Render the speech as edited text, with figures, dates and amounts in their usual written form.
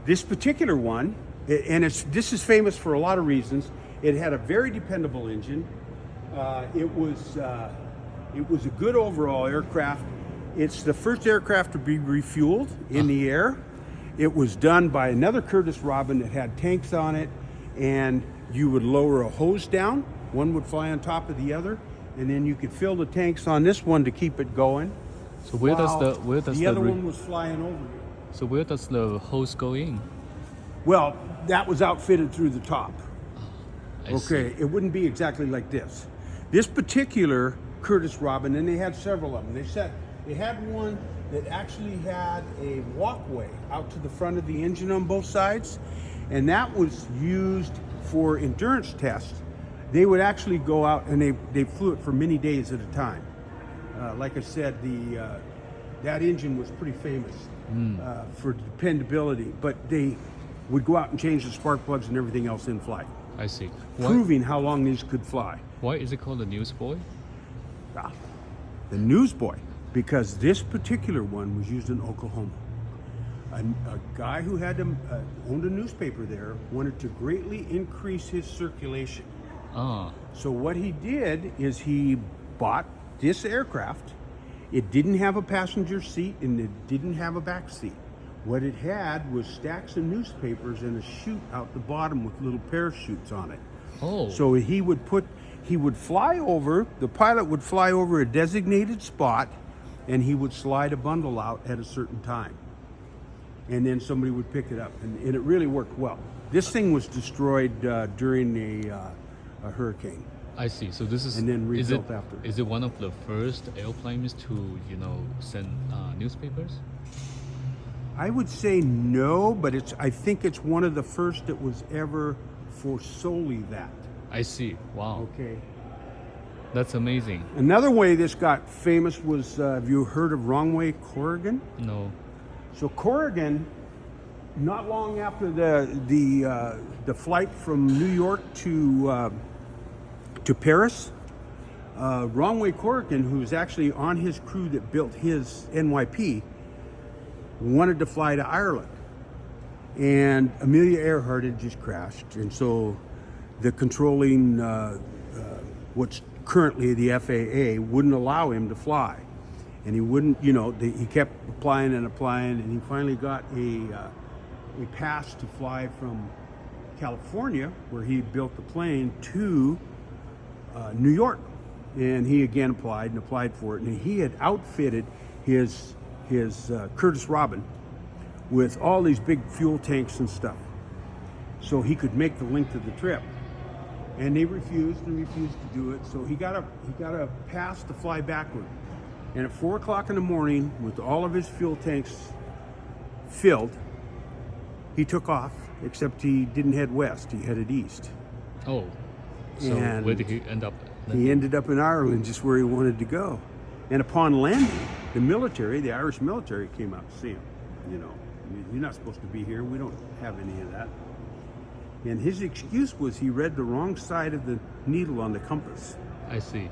This particular one, and this is famous for a lot of reasons. It had a very dependable engine. It was a good overall aircraft. It's the first aircraft to be refueled in the air. It was done by another Curtiss Robin that had tanks on it, and you would lower a hose down. One would fly on top of the other, and then you could fill the tanks on this one to keep it going. So where does the other one was flying over you? So where does the hose go in? Well, that was outfitted through the top. I see. It wouldn't be exactly like this. This particular Curtiss Robin, and they had several of them. They had one that actually had a walkway out to the front of the engine on both sides, and that was used for endurance tests. They would actually go out and they flew it for many days at a time. Like I said, that engine was pretty famous for dependability, but they would go out and change the spark plugs and everything else in flight. I see. Proving how long these could fly. Why is it called the Newsboy? The Newsboy, because this particular one was used in Oklahoma. A guy who had owned a newspaper there wanted to greatly increase his circulation. So what he did is he bought this aircraft. It didn't have a passenger seat and it didn't have a back seat. What it had was stacks of newspapers and a chute out the bottom with little parachutes on it. Oh. So he would fly over, the pilot would fly over a designated spot, and he would slide a bundle out at a certain time. And then somebody would pick it up, and it really worked well. This thing was destroyed during a hurricane. I see. So this is, and then rebuilt after. Is it one of the first airplanes to, send newspapers? I would say no, but I think it's one of the first that was ever for solely that. I see. Wow. Okay. That's amazing. Another way this got famous was, have you heard of Wrongway Corrigan? No. So Corrigan, not long after the flight from New York to Paris, Wrongway Corrigan, who was actually on his crew that built his NYP, wanted to fly to Ireland. And Amelia Earhart had just crashed. And so the controlling, what's currently the FAA, wouldn't allow him to fly. And he wouldn't, he kept applying, and he finally got a pass to fly from California, where he built the plane, to New York. And he again applied for it. And he had outfitted his Curtiss Robin with all these big fuel tanks and stuff, so he could make the length of the trip. And they refused to do it. So he got a pass to fly backward. And at 4 o'clock in the morning, with all of his fuel tanks filled, he took off. Except he didn't head west; he headed east. Oh, so and where did he end up? He ended up in Ireland, just where he wanted to go. And upon landing, the Irish military came out to see him. You're not supposed to be here. We don't have any of that. And his excuse was he read the wrong side of the needle on the compass. I see.